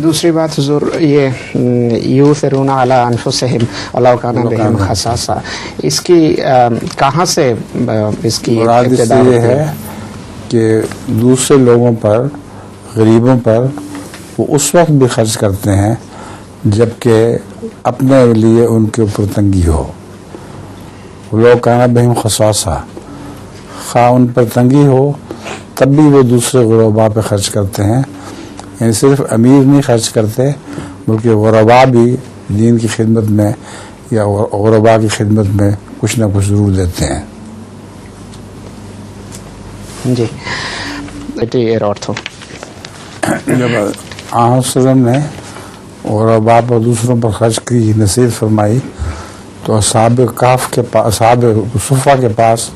دوسری بات حضور یہ یؤثرون علی انفسہم ولو کان بہم خصاصہ، اس کی کہاں سے اس کی ابتدا یہ ہے کہ دوسرے لوگوں پر، غریبوں پر وہ اس وقت بھی خرچ کرتے ہیں جبکہ اپنے لیے ان کے اوپر تنگی ہو. ولو کان بہم خصاصہ، خواہ ان پر تنگی ہو تب بھی وہ دوسرے غرباء پہ خرچ کرتے ہیں. یعنی صرف امیر نہیں خرچ کرتے بلکہ غرباء بھی دین کی خدمت میں یا غرباء کی خدمت میں کچھ نہ کچھ ضرور دیتے ہیں. جی جب آن وسلم نے غرباء پر دوسروں پر خرچ کی نصیحت فرمائی تو اصحاب کہف کے پاس، اصحاب صفہ کے پاس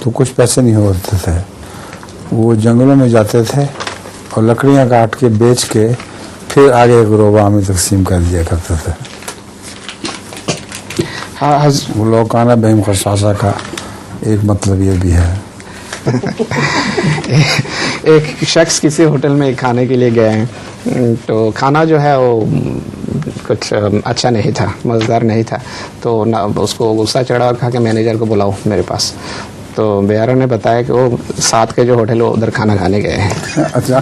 تو کچھ پیسے نہیں ہوتے تھے. وہ جنگلوں میں جاتے تھے اور لکڑیاں کاٹ کے بیچ کے پھر آگے غرباء میں تقسیم کر دیا کرتے تھے. ولو کان بہم خصاصہ کا ایک مطلب یہ بھی ہے. ایک شخص کسی ہوٹل میں کھانے کے لیے گئے ہیں تو کھانا جو ہے وہ کچھ اچھا نہیں تھا، مزیدار نہیں تھا، تو اس کو غصہ چڑھا اور کہا کہ مینیجر کو بلاؤ میرے پاس. تو بیارہ نے بتایا کہ وہ ساتھ کے جو ہوٹل وہ ادھر کھانا کھانے گئے ہیں. اچھا.